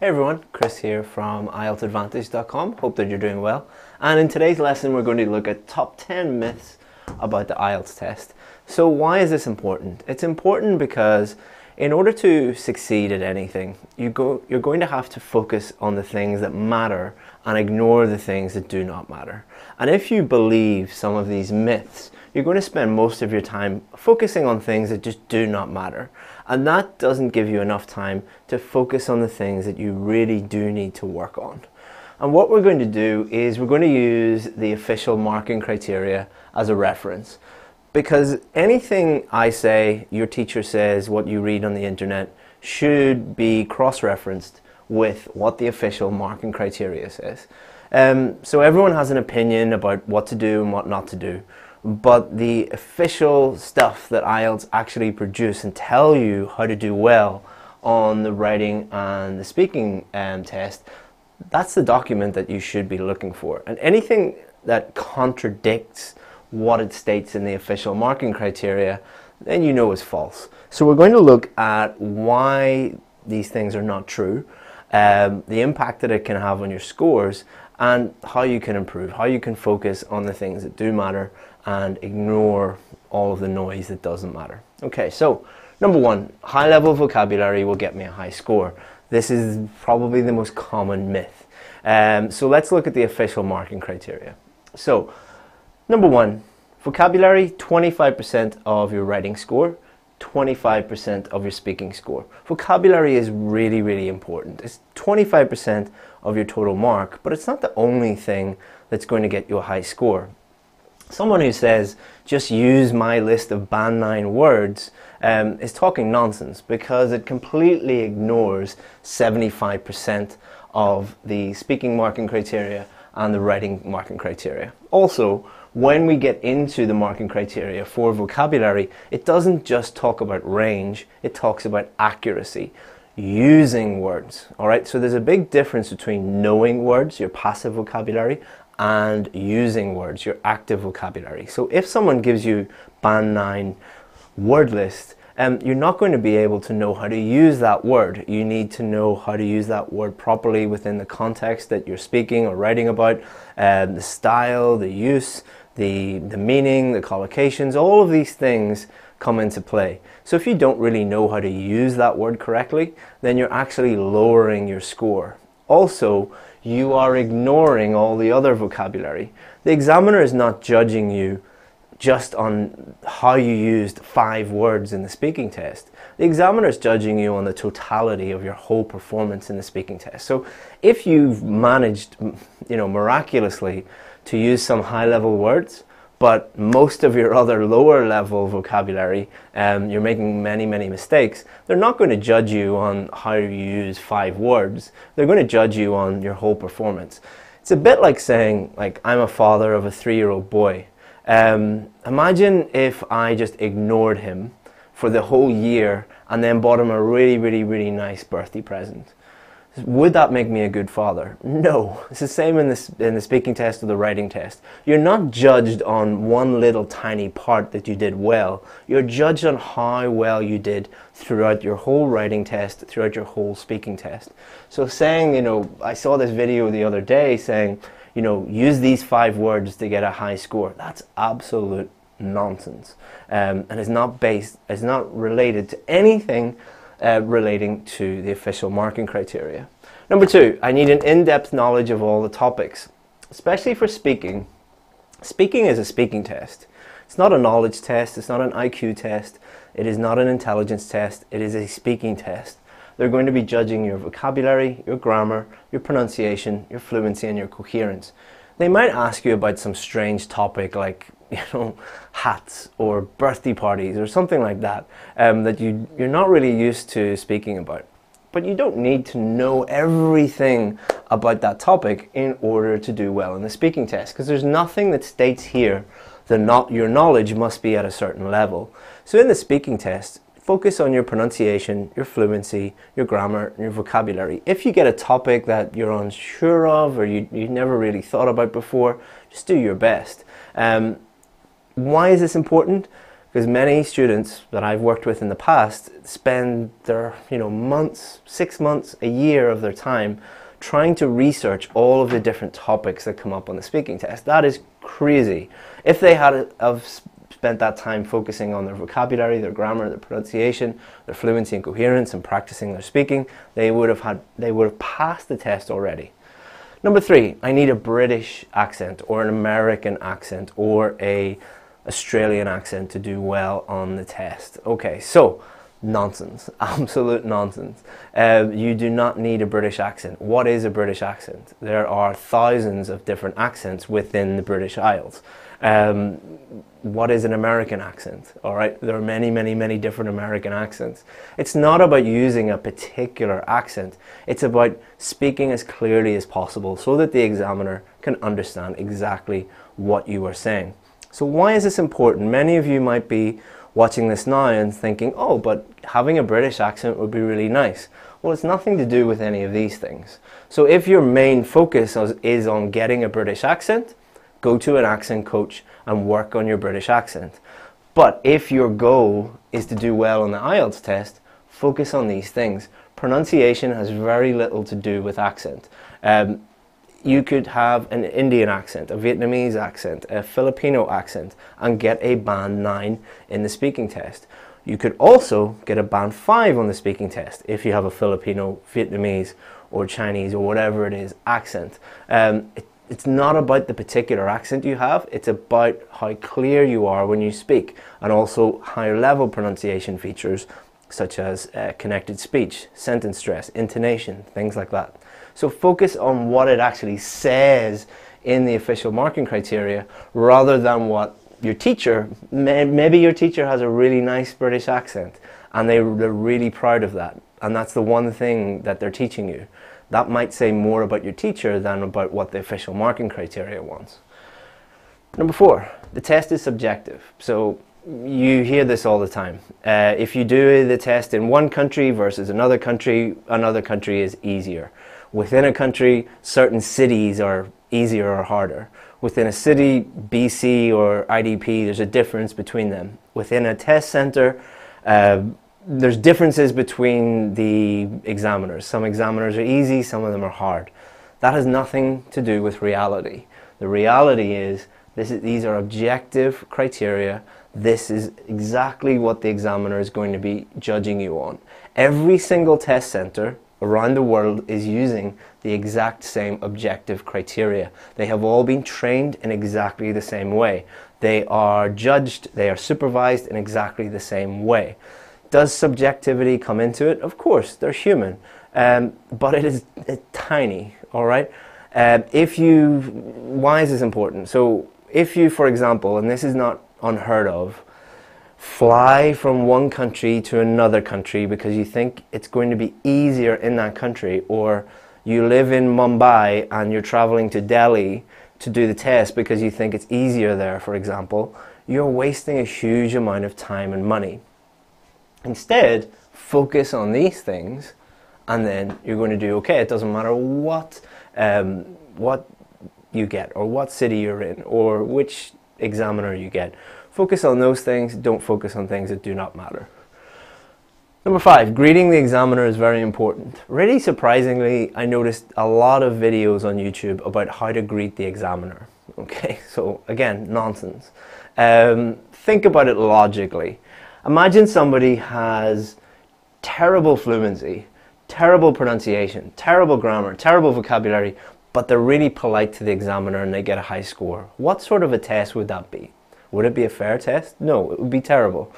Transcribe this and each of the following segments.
Hey everyone, Chris here from IELTSadvantage.com. Hope that you're doing well. And in today's lesson we're going to look at top 10 myths about the IELTS test. So why is this important? It's important because in order to succeed at anything, you're going to have to focus on the things that matter and ignore the things that do not matter. And if you believe some of these myths, you're going to spend most of your time focusing on things that just do not matter. And that doesn't give you enough time to focus on the things that you really do need to work on. And what we're going to do is we're going to use the official marking criteria as a reference. Because anything I say, your teacher says, what you read on the internet should be cross-referenced with what the official marking criteria says. So everyone has an opinion about what to do and what not to do. But the official stuff that IELTS actually produce and tell you how to do well on the writing and the speaking test, that's the document that you should be looking for. And anything that contradicts what it states in the official marking criteria, then you know is false. So we're going to look at why these things are not true, the impact that it can have on your scores, and how you can improve, how you can focus on the things that do matter and ignore all of the noise that doesn't matter. Okay, so number one, high level vocabulary will get me a high score. This is probably the most common myth. So let's look at the official marking criteria. So number one, vocabulary, 25% of your writing score, 25% of your speaking score. Vocabulary is really, really important. It's 25% of your total mark, but it's not the only thing that's going to get you a high score. Someone who says, just use my list of band 9 words is talking nonsense, because it completely ignores 75% of the speaking marking criteria and the writing marking criteria. Also, when we get into the marking criteria for vocabulary, it doesn't just talk about range, it talks about accuracy, using words. Alright, so there's a big difference between knowing words, your passive vocabulary, and using words, your active vocabulary. So if someone gives you band 9 word list, you're not going to be able to know how to use that word. You need to know how to use that word properly within the context that you're speaking or writing about, the style, the use, the meaning, the collocations, all of these things come into play. So if you don't really know how to use that word correctly, then you're actually lowering your score. Also, you are ignoring all the other vocabulary. The examiner is not judging you just on how you used 5 words in the speaking test. The examiner is judging you on the totality of your whole performance in the speaking test. So if you've managed, miraculously to use some high-level words, but most of your other lower level vocabulary, you're making many mistakes, they're not going to judge you on how you use 5 words. They're going to judge you on your whole performance. It's a bit like saying, I'm a father of a 3-year-old boy. Imagine if I just ignored him for the whole year and then bought him a really nice birthday present. Would that make me a good father? No. It's the same in the speaking test or the writing test. You're not judged on one little tiny part that you did well. You're judged on how well you did throughout your whole writing test, throughout your whole speaking test. So saying, I saw this video the other day saying, use these 5 words to get a high score. That's absolute nonsense. And it's not related to anything relating to the official marking criteria. Number 2, I need an in-depth knowledge of all the topics, especially for speaking. Speaking is a speaking test. It's not a knowledge test, it's not an IQ test, it is not an intelligence test, it is a speaking test. They're going to be judging your vocabulary, your grammar, your pronunciation, your fluency, and your coherence. They might ask you about some strange topic like, hats or birthday parties or something like that, that you're not really used to speaking about. But you don't need to know everything about that topic in order to do well in the speaking test, because there's nothing that states here that your knowledge must be at a certain level. So in the speaking test, focus on your pronunciation, your fluency, your grammar, and your vocabulary. If you get a topic that you're unsure of or you never really thought about before, just do your best. Why is this important? because many students that I've worked with in the past spend their months, 6 months, a year of their time trying to research all of the different topics that come up on the speaking test. That is crazy. If they had spent that time focusing on their vocabulary, their grammar, their pronunciation, their fluency and coherence, and practicing their speaking, they would have passed the test already. Number 3, I need a British accent or an American accent or a Australian accent to do well on the test. Okay, so nonsense, absolute nonsense. You do not need a British accent. What is a British accent? There are thousands of different accents within the British IELTS. What is an American accent? All right, there are many, many, many different American accents. It's not about using a particular accent. It's about speaking as clearly as possible so that the examiner can understand exactly what you are saying. So why is this important? Many of you might be watching this now and thinking, oh, but having a British accent would be really nice. Well, it's nothing to do with any of these things. So if your main focus is on getting a British accent, go to an accent coach and work on your British accent. But if your goal is to do well on the IELTS test, focus on these things. Pronunciation has very little to do with accent. You could have an Indian accent, a Vietnamese accent, a Filipino accent, and get a band 9 in the speaking test. You could also get a band 5 on the speaking test if you have a Filipino, Vietnamese, or Chinese, or whatever it is, accent. It's not about the particular accent you have, it's about how clear you are when you speak, and also higher level pronunciation features such as connected speech, sentence stress, intonation, things like that. So focus on what it actually says in the official marking criteria rather than what your teacher, maybe your teacher has a really nice British accent and they're really proud of that, and that's the one thing that they're teaching you. That might say more about your teacher than about what the official marking criteria wants. Number 4, the test is subjective. So you hear this all the time. If you do the test in one country versus another country is easier. Within a country, certain cities are easier or harder. Within a city, BC or IDP, there's a difference between them. Within a test center, there's differences between the examiners. Some examiners are easy, some of them are hard. That has nothing to do with reality. The reality is these are objective criteria. This is exactly what the examiner is going to be judging you on. Every single test center around the world is using the exact same objective criteria. They have all been trained in exactly the same way. They are judged, they are supervised in exactly the same way. Does subjectivity come into it? Of course, they're human, but it's tiny, all right? Why is this important? So if you, for example, and this is not unheard of, fly from one country to another country because you think it's going to be easier in that country, or you live in Mumbai and you're traveling to Delhi to do the test because you think it's easier there, for example, you're wasting a huge amount of time and money. Instead, focus on these things and then you're going to do okay. It doesn't matter what you get or what city you're in or which examiner you get. Focus on those things, don't focus on things that do not matter. Number 5, greeting the examiner is very important. Really surprisingly, I noticed a lot of videos on YouTube about how to greet the examiner. Okay, so again, nonsense. Think about it logically. Imagine somebody has terrible fluency, terrible pronunciation, terrible grammar, terrible vocabulary, but they're really polite to the examiner and they get a high score. What sort of a test would that be? Would it be a fair test? No, it would be terrible.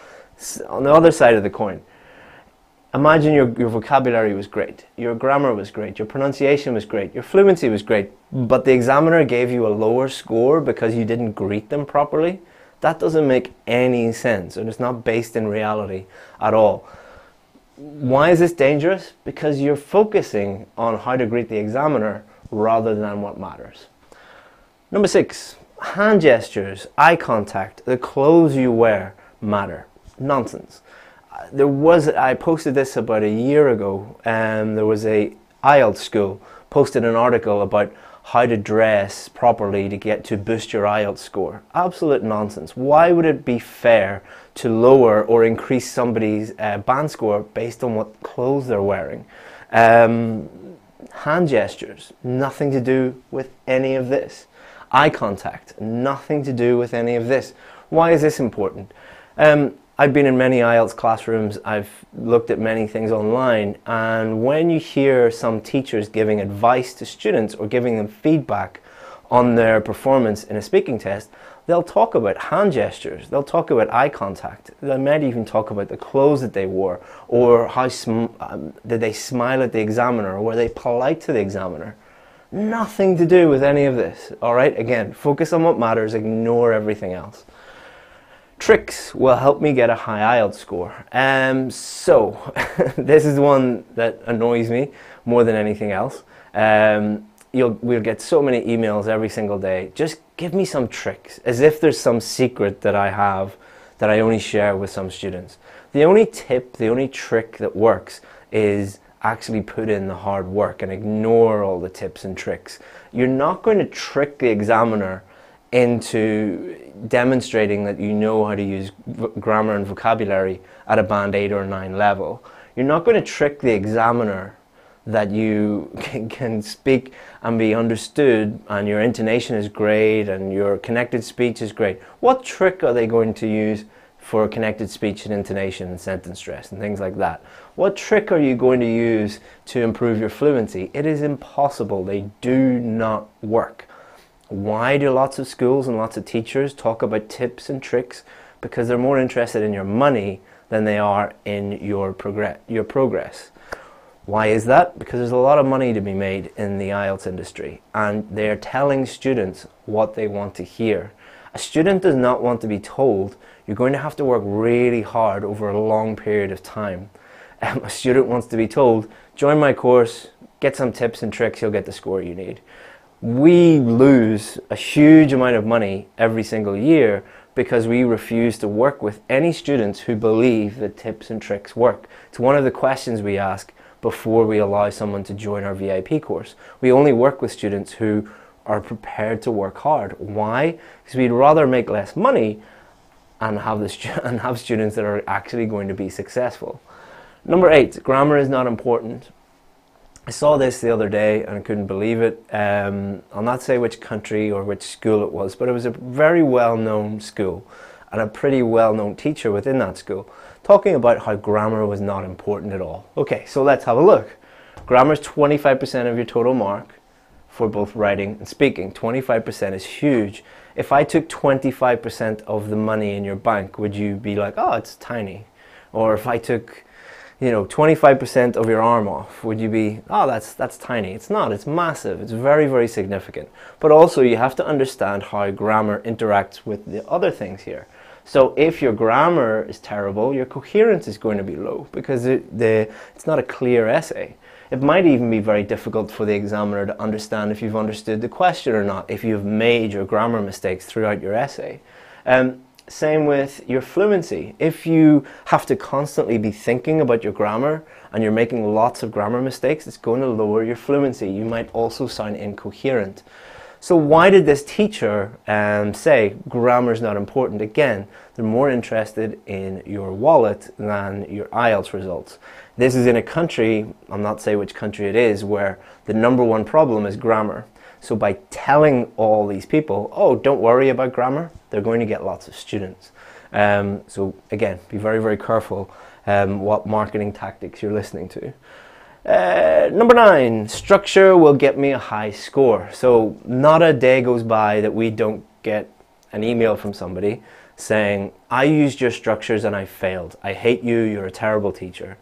On the other side of the coin, imagine your vocabulary was great, your grammar was great, your pronunciation was great, your fluency was great, but the examiner gave you a lower score because you didn't greet them properly. That doesn't make any sense, and it's not based in reality at all. Why is this dangerous? Because you're focusing on how to greet the examiner rather than what matters. Number 6, hand gestures, eye contact, the clothes you wear matter. Nonsense. I posted this about a year ago, and there was a IELTS school posted an article about how to dress properly to boost your IELTS score. Absolute nonsense. Why would it be fair to lower or increase somebody's band score based on what clothes they're wearing? Hand gestures, nothing to do with any of this. Eye contact, nothing to do with any of this. Why is this important? I've been in many IELTS classrooms, I've looked at many things online, and when you hear some teachers giving advice to students or giving them feedback on their performance in a speaking test, they'll talk about hand gestures, they'll talk about eye contact, they might even talk about the clothes that they wore, or how did they smile at the examiner, or were they polite to the examiner. Nothing to do with any of this, alright? Again, focus on what matters, ignore everything else. Tricks will help me get a high IELTS score. So, this is one that annoys me more than anything else. We'll get so many emails every single day. Just give me some tricks, as if there's some secret that I have that I only share with some students. The only tip, the only trick that works is actually put in the hard work and ignore all the tips and tricks. You're not going to trick the examiner into demonstrating that you know how to use grammar and vocabulary at a band 8 or 9 level. You're not going to trick the examiner that you can speak and be understood and your intonation is great and your connected speech is great. What trick are they going to use for connected speech and intonation and sentence stress and things like that? What trick are you going to use to improve your fluency? It is impossible. They do not work. Why do lots of schools and lots of teachers talk about tips and tricks? Because they're more interested in your money than they are in your progress. Why is that? Because there's a lot of money to be made in the IELTS industry, and they're telling students what they want to hear. A student does not want to be told, you're going to have to work really hard over a long period of time. A student wants to be told, join my course, get some tips and tricks, you'll get the score you need. We lose a huge amount of money every single year because we refuse to work with any students who believe that tips and tricks work. It's one of the questions we ask before we allow someone to join our VIP course. We only work with students who are prepared to work hard. Why? Because we'd rather make less money and have students that are actually going to be successful. Number 8, grammar is not important. I saw this the other day and I couldn't believe it. I'll not say which country or which school it was, but it was a very well-known school and a pretty well-known teacher within that school talking about how grammar was not important at all. Okay, so let's have a look. Grammar is 25% of your total mark for both writing and speaking. 25% is huge. If I took 25% of the money in your bank, would you be like, oh, it's tiny? Or if I took 25% of your arm off, would you be, oh, that's tiny? It's not, it's massive, it's very, very significant. But also you have to understand how grammar interacts with the other things here. So if your grammar is terrible, your coherence is going to be low because it's not a clear essay. It might even be very difficult for the examiner to understand if you've understood the question or not, if you've made your grammar mistakes throughout your essay. Same with your fluency. If you have to constantly be thinking about your grammar and you're making lots of grammar mistakes, it's going to lower your fluency. You might also sound incoherent. So why did this teacher say grammar is not important? Again, they're more interested in your wallet than your IELTS results. This is in a country, I'll not say which country it is, where the #1 problem is grammar. So by telling all these people, oh, don't worry about grammar, they're going to get lots of students. So again, be very, very careful what marketing tactics you're listening to. Number 9, structure will get me a high score. So not a day goes by that we don't get an email from somebody saying, I used your structures and I failed. I hate you, you're a terrible teacher.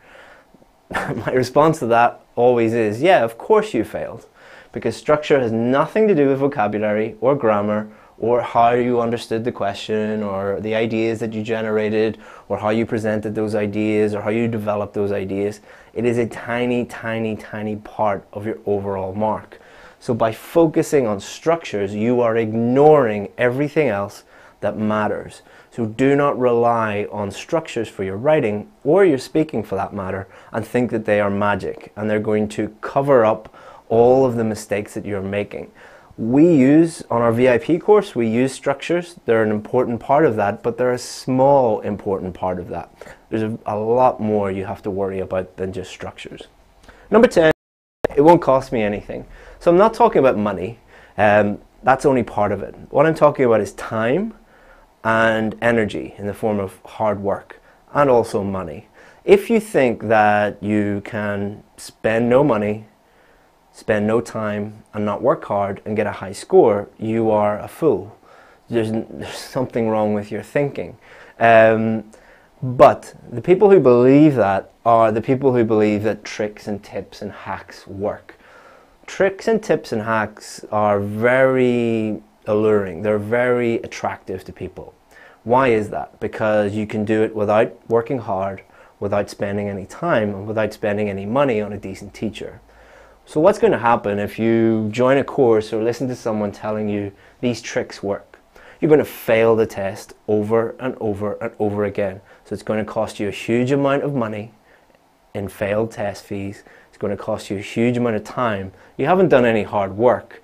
My response to that always is, yeah, of course you failed. Because structure has nothing to do with vocabulary or grammar or how you understood the question or the ideas that you generated or how you presented those ideas or how you developed those ideas. It is a tiny, tiny, tiny part of your overall mark. So by focusing on structures, you are ignoring everything else that matters. So do not rely on structures for your writing or your speaking for that matter and think that they are magic and they're going to cover up all of the mistakes that you're making. We use, on our VIP course, we use structures. They're an important part of that, but they're a small important part of that. There's a lot more you have to worry about than just structures. Number 10, it won't cost me anything. So I'm not talking about money. That's only part of it. What I'm talking about is time and energy in the form of hard work and also money. If you think that you can spend no money, spend no time and not work hard and get a high score, you are a fool. There's something wrong with your thinking. But the people who believe that are the people who believe that tricks and tips and hacks work. Tricks and tips and hacks are very alluring. They're very attractive to people. Why is that? Because you can do it without working hard, without spending any time, and without spending any money on a decent teacher. So what's going to happen if you join a course or listen to someone telling you these tricks work? You're going to fail the test over and over and over again. So it's going to cost you a huge amount of money in failed test fees. It's going to cost you a huge amount of time. You haven't done any hard work,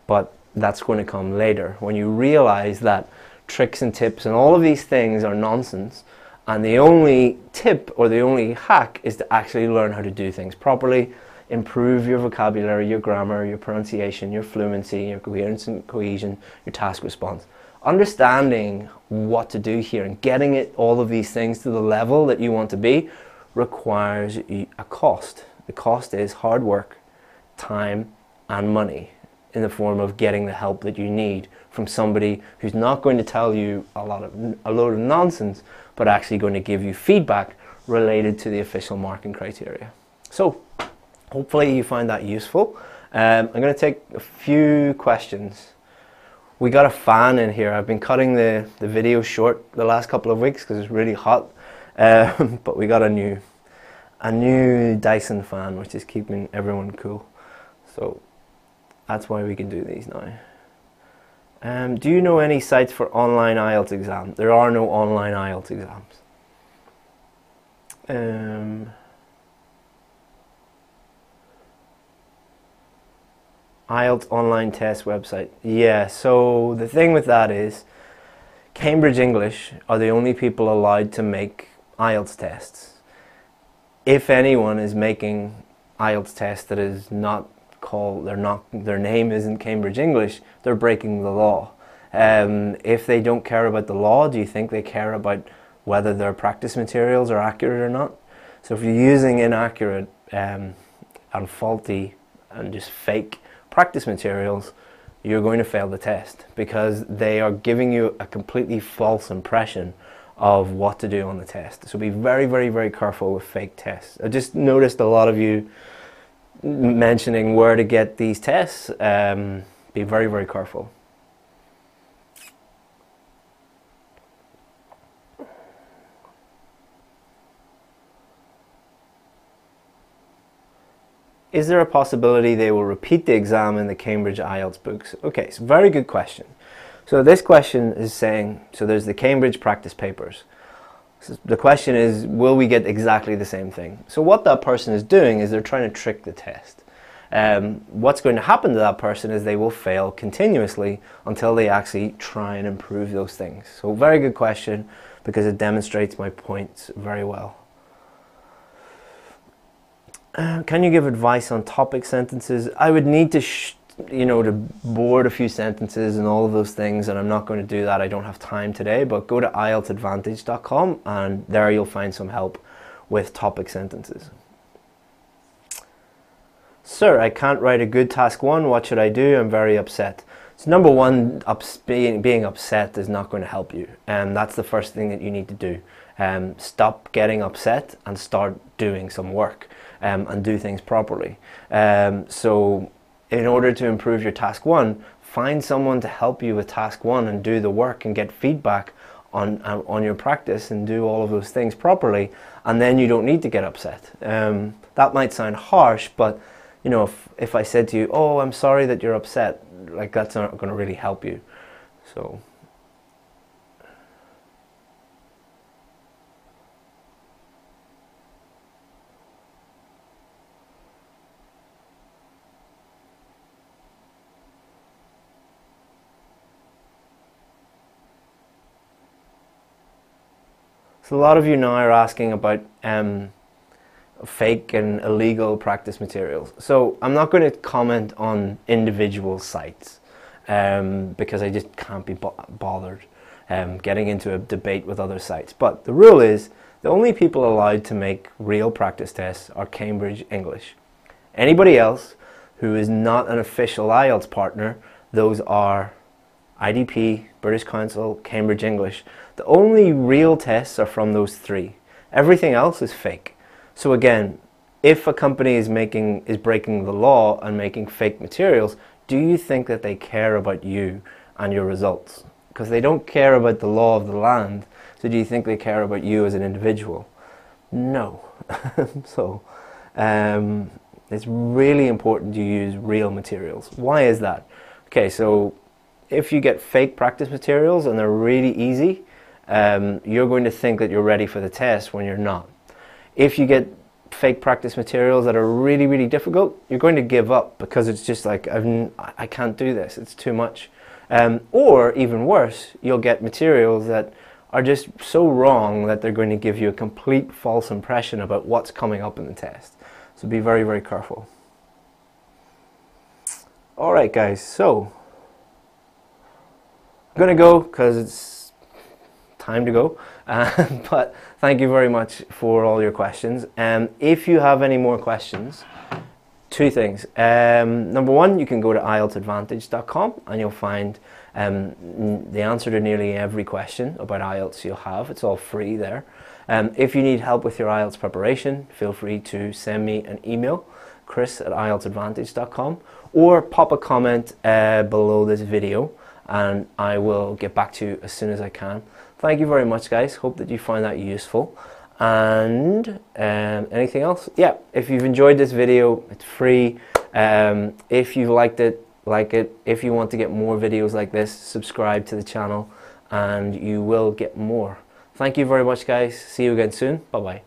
but that's going to come later when you realize that tricks and tips and all of these things are nonsense, and the only tip or the only hack is to actually learn how to do things properly. Improve your vocabulary, your grammar, your pronunciation, your fluency, your coherence and cohesion, your task response. Understanding what to do here and getting all of these things to the level that you want to be requires a cost. The cost is hard work, time and money in the form of getting the help that you need from somebody who's not going to tell you a load of nonsense, but actually going to give you feedback related to the official marking criteria. So hopefully you find that useful. I'm going to take a few questions. We got a fan in here. I've been cutting the video short the last couple of weeks because it's really hot. But we got a new Dyson fan, which is keeping everyone cool. So that's why we can do these now. Do you know any sites for online IELTS exams? There are no online IELTS exams. IELTS online test website. Yeah, so the thing with that is Cambridge English are the only people allowed to make IELTS tests. If anyone is making IELTS tests that is not called, their name isn't Cambridge English, they're breaking the law. If they don't care about the law, do you think they care about whether their practice materials are accurate or not? So if you're using inaccurate and faulty and just fake practice materials, you're going to fail the test because they are giving you a completely false impression of what to do on the test. So be very, very, very careful with fake tests. I just noticed a lot of you mentioning where to get these tests. Be very, very careful. Is there a possibility they will repeat the exam in the Cambridge IELTS books? Okay, so very good question. So this question is saying, so there's the Cambridge practice papers. So the question is, will we get exactly the same thing? So what that person is doing is they're trying to trick the test. What's going to happen to that person is they will fail continuously until they actually try and improve those things. So very good question because it demonstrates my points very well. Can you give advice on topic sentences? I would need to, to board a few sentences and all of those things, and I'm not going to do that. I don't have time today, but go to IELTSadvantage.com and there you'll find some help with topic sentences. Sir, I can't write a good task 1. What should I do? I'm very upset. So number one, being upset is not going to help you, and that's the first thing that you need to do. Stop getting upset and start doing some work. And do things properly. So in order to improve your task 1, find someone to help you with task 1 and do the work and get feedback on your practice and do all of those things properly, and then you don't need to get upset. That might sound harsh, but if I said to you, oh, I'm sorry that you're upset, like that's not going to really help you. So So a lot of you now are asking about fake and illegal practice materials. So I'm not going to comment on individual sites because I just can't be bothered getting into a debate with other sites. But the rule is the only people allowed to make real practice tests are Cambridge English. Anybody else who is not an official IELTS partner, those are IDP, British Council, Cambridge English. The only real tests are from those three. Everything else is fake. So again, if a company is breaking the law and making fake materials, do you think that they care about you and your results? Because they don't care about the law of the land. So do you think they care about you as an individual? No. So it's really important to use real materials. Why is that? Okay, so if you get fake practice materials and they're really easy, you're going to think that you're ready for the test when you're not. If you get fake practice materials that are really, really difficult, you're going to give up because it's just like, I can't do this, it's too much. Or even worse, you'll get materials that are just so wrong that they're going to give you a complete false impression about what's coming up in the test. So be very, very careful. Alright guys, so I'm going to go because it's time to go, but thank you very much for all your questions. If you have any more questions, two things. Number one, you can go to IELTSadvantage.com and you'll find the answer to nearly every question about IELTS you'll have. It's all free there. If you need help with your IELTS preparation, feel free to send me an email, chris@IELTSadvantage.com, or pop a comment below this video and I will get back to you as soon as I can. Thank you very much guys, hope that you find that useful. And anything else? Yeah, if you've enjoyed this video, it's free. If you've liked it, like it. If you want to get more videos like this, subscribe to the channel and you will get more. Thank you very much guys, see you again soon, bye bye.